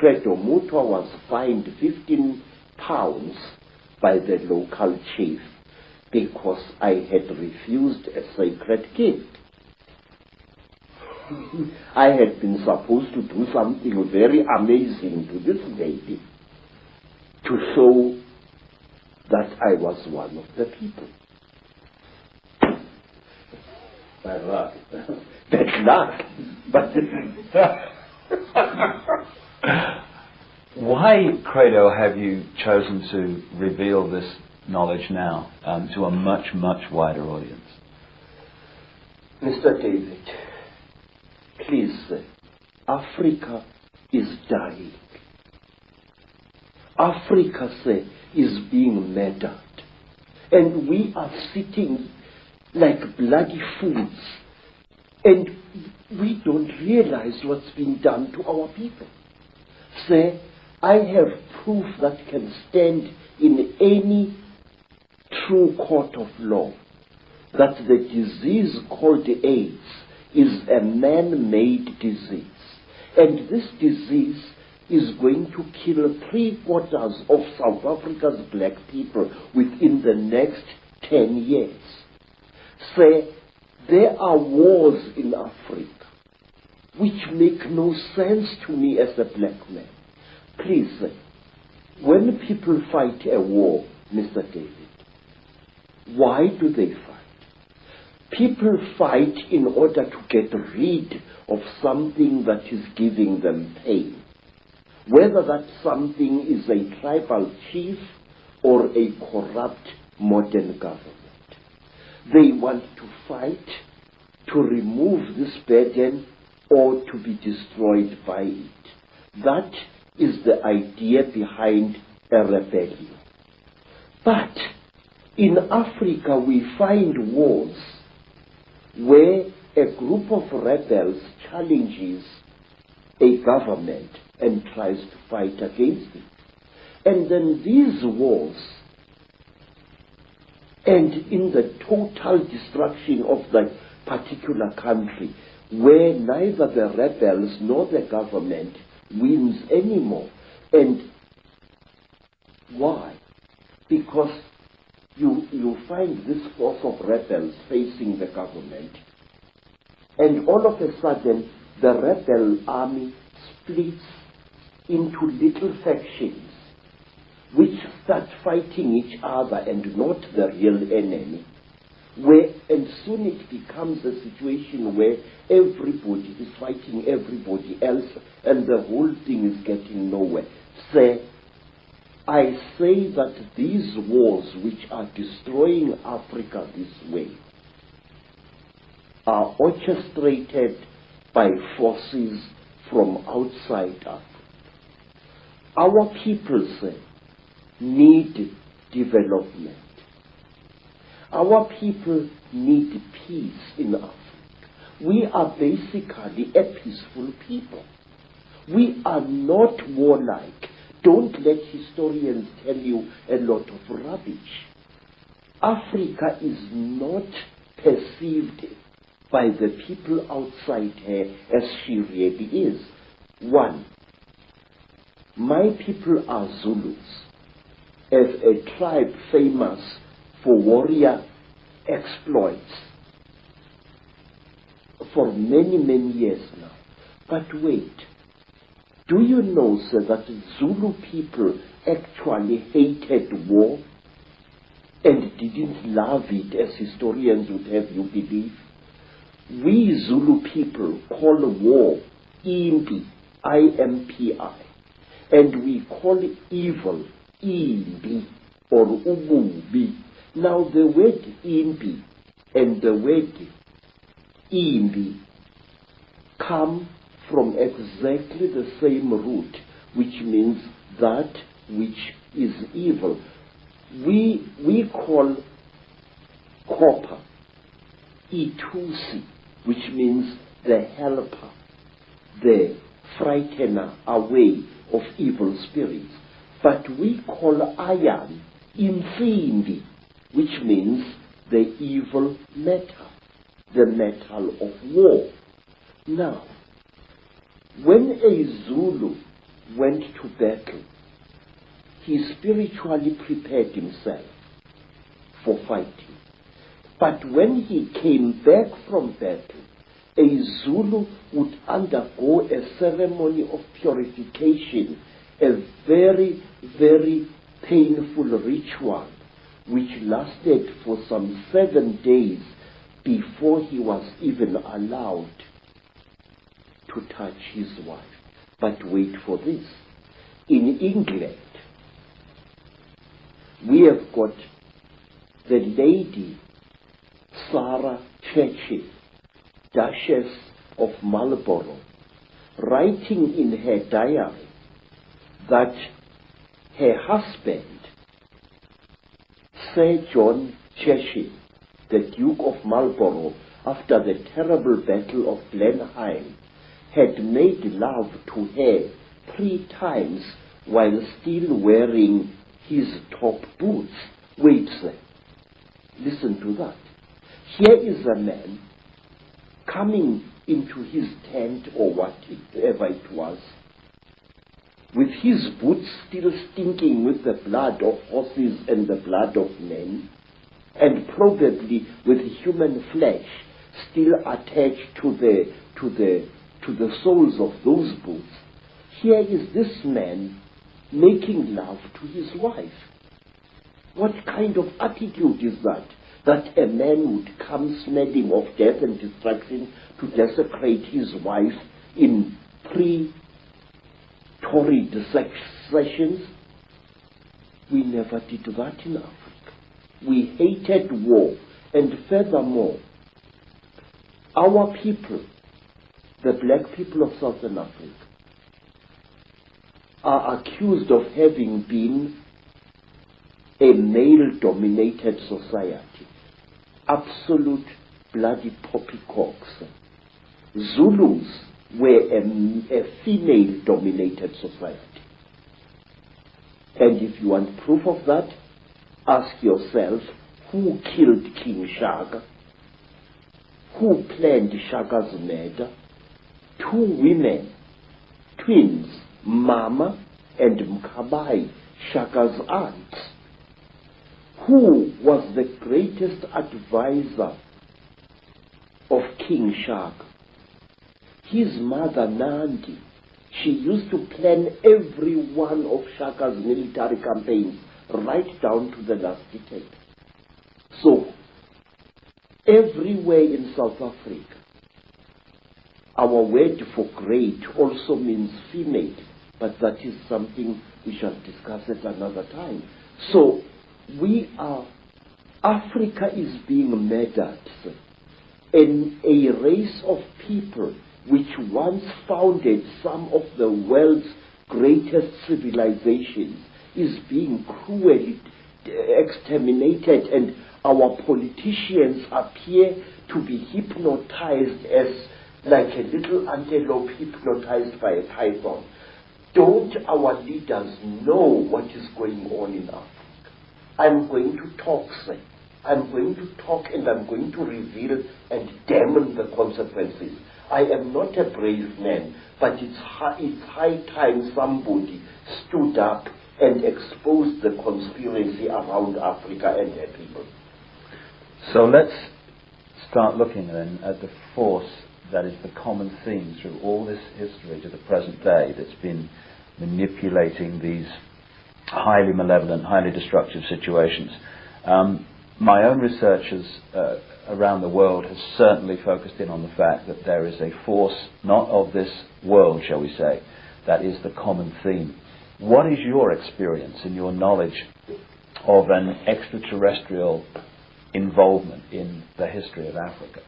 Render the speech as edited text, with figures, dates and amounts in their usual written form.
Credo, Mutwa was fined £15 by the local chief because I had refused a sacred gift. I had been supposed to do something very amazing to this lady to show that I was one of the people. That's luck. But why, Credo, have you chosen to reveal this knowledge now to a much, much wider audience? Mr. David, please, Africa is dying. Africa, is being murdered. And we are sitting like bloody fools. And we don't realize what's been done to our people. I have proof that can stand in any true court of law that the disease called AIDS is a man-made disease. And this disease is going to kill 3/4 of South Africa's black people within the next 10 years. There are wars in Africa which make no sense to me as a black man. Please, when people fight a war, Mr. David, why do they fight? People fight in order to get rid of something that is giving them pain. Whether that something is a tribal chief or a corrupt modern government. They want to fight to remove this burden or to be destroyed by it. That is the idea behind a rebellion. But in Africa we find wars where a group of rebels challenges a government and tries to fight against it. And then these wars end in the total destruction of that particular country, where neither the rebels nor the government wins anymore. And why? Because you find this force of rebels facing the government, and all of a sudden the rebel army splits into little factions which start fighting each other and not the real enemy, and soon it becomes a situation where everybody is fighting everybody else and the whole thing is getting nowhere. I say that these wars which are destroying Africa this way are orchestrated by forces from outside Africa. Our people need development. Our people need peace in Africa. We are basically a peaceful people. We are not warlike. Don't let historians tell you a lot of rubbish. Africa is not perceived by the people outside her as she really is. One, my people are Zulus, as a tribe famous for warrior exploits for many, many years now. But wait, do you know, sir, that Zulu people actually hated war and didn't love it as historians would have you believe? We Zulu people call war impi, I-M-P-I, and we call evil imbi or ububi. Now the word imbi and the word imbi come from exactly the same root, which means that which is evil. We call copper itusi, which means the helper, the frightener away of evil spirits. But we call iron insimbi, which means the evil metal, the metal of war. Now, when a Zulu went to battle, he spiritually prepared himself for fighting. But when he came back from battle, a Zulu would undergo a ceremony of purification, a very, very painful ritual, which lasted for some 7 days before he was even allowed to touch his wife. But wait for this. In England, we have got the Lady Sarah Churchill, Duchess of Marlborough, writing in her diary that her husband, Sir John Churchill, the Duke of Marlborough, after the terrible battle of Blenheim, had made love to her 3 times while still wearing his top boots. Wait, sir. Listen to that. Here is a man coming into his tent or whatever it was, with his boots still stinking with the blood of horses and the blood of men, and probably with human flesh still attached to the soles of those boots. Here is this man making love to his wife. What kind of attitude is that? That a man would come smelling of death and destruction to desecrate his wife in 3 torrid sessions? We never did that in Africa. We hated war, and furthermore, our people, the black people of Southern Africa, are accused of having been a male-dominated society. Absolute bloody poppycocks. Zulus were a female-dominated society. And if you want proof of that, ask yourself, who killed King Shaka? Who planned Shaka's murder? 2 women, twins, Mama and Mkabai, Shaka's aunts. Who was the greatest advisor of King Shaka? His mother Nandi. She used to plan every one of Shaka's military campaigns right down to the last detail. So, everywhere in South Africa, our word for great also means female, but that is something we shall discuss at another time. So, Africa is being murdered. And a race of people which once founded some of the world's greatest civilizations is being cruelly exterminated, and our politicians appear to be hypnotized as like a little antelope hypnotized by a python. Don't our leaders know what is going on in Africa? I'm going to talk, sir. I'm going to talk, and I'm going to reveal and damn the consequences. I am not a brave man, but it's high time somebody stood up and exposed the conspiracy around Africa and her people. So let's start looking then at the force that is the common theme through all this history to the present day that's been manipulating these highly malevolent, highly destructive situations. My own research around the world has certainly focused in on the fact that there is a force, not of this world, shall we say, that is the common theme. What is your experience and your knowledge of an extraterrestrial involvement in the history of Africa?